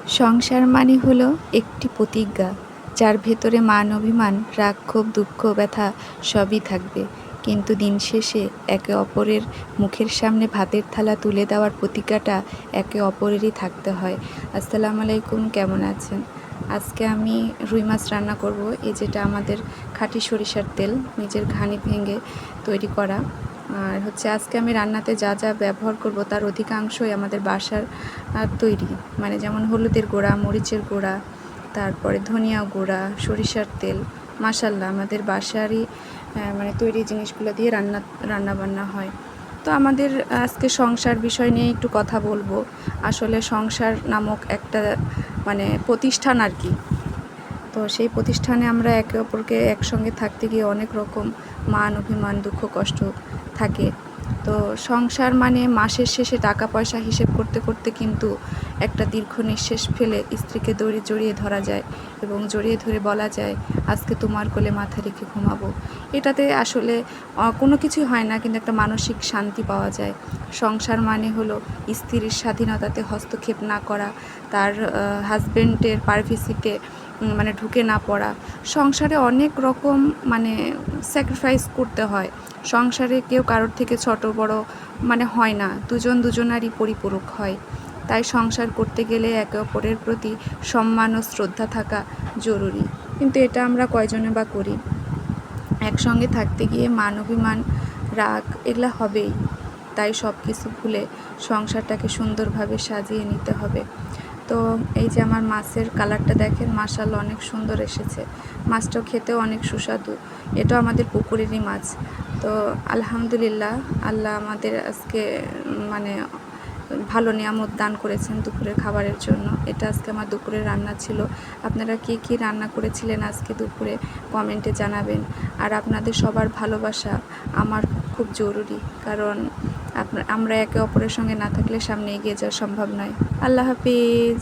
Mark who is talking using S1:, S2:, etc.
S1: সংসার মানে হলো একটি প্রতিজ্ঞা, যার ভেতরে মান অভিমান, রাগ ক্ষোভ, দুঃখ ব্যথা সবই থাকবে। কিন্তু দিন শেষে একে অপরের মুখের সামনে ভাতের থালা তুলে দেওয়ার প্রতিজ্ঞাটা একে অপরেরই থাকতে হয়। আসসালামু আলাইকুম, কেমন আছেন? আজকে আমি রুই মাছ রান্না করব। যেটা আমাদের খাঁটি সরিষার তেল, নিজের ঘানি ভেঙে তৈরি করা। আর আজকে আমি রান্নাতে যা যা ব্যবহার করব তার অধিকাংশই আমাদের বাসার তৈরি, মানে যেমন হলুদের গুঁড়া, মরিচের গুঁড়া, তারপরে ধনিয়া গুঁড়া, সরিষার তেল। মাশাল্লাহ আমাদের বাসারই মানে তৈরি জিনিসগুলো দিয়ে রান্না বান্না হয়। তো আমাদের আজকে সংসার বিষয় নিয়ে একটু কথা বলবো। আসলে সংসার নামক একটা মানে প্রতিষ্ঠান আর কি। তো সেই প্রতিষ্ঠানে আমরা একে অপরকে একসঙ্গে থাকতে গিয়ে অনেক রকম মান অভিমান, দুঃখ কষ্ট থাকে। তো সংসার মানে মাসের শেষে টাকা পয়সা হিসেব করতে করতে কিন্তু একটা দীর্ঘ নিঃশ্বাস ফেলে স্ত্রীকে জড়িয়ে ধরা যায় এবং জড়িয়ে ধরে বলা যায়, আজকে তোমার কোলে মাথা রেখে ঘুমাবো। এটাতে আসলে কোনো কিছুই হয় না, কিন্তু একটা মানসিক শান্তি পাওয়া যায়। সংসার মানে হলো স্ত্রীর স্বাধীনতাতে হস্তক্ষেপ না করা, তার হাজব্যান্ডের প্রাইভেসিতে মানে ঢুকে না পড়া। সংসারে অনেক রকম মানে স্যাক্রিফাইস করতে হয়। সংসারে কেউ কারোর থেকে ছোট বড় মানে হয় না, দুজনারই পরিপূরক হয়। তাই সংসার করতে গেলে একে অপরের প্রতি সম্মান ও শ্রদ্ধা থাকা জরুরি। কিন্তু এটা আমরা কয়জনে বা করি? একসঙ্গে থাকতে গিয়ে মান অভিমান, রাগ এগুলো হবেই। তাই সব কিছু ভুলে সংসারটাকে সুন্দরভাবে সাজিয়ে নিতে হবে। তো এই যে আমার মাছের কালারটা দেখেন, মাশাআল্লাহ অনেক সুন্দর এসেছে। মাছটাও খেতেও অনেক সুস্বাদু। এটাও আমাদের পুকুরেরই মাছ। তো আলহামদুলিল্লাহ, আল্লাহ আমাদের আজকে মানে ভালো নিয়ামত দান করেছেন দুপুরের খাবারের জন্য। এটা আজকে আমার দুপুরের রান্না ছিল। আপনারা কে কী রান্না করেছিলেন আজকে দুপুরে কমেন্টে জানাবেন। আর আপনাদের সবার ভালোবাসা আমার খুব জরুরি, কারণ আমরা একে অপরের সঙ্গে না থাকলে সামনে এগিয়ে যাওয়া সম্ভব নয়। আল্লাহ হাফিজ।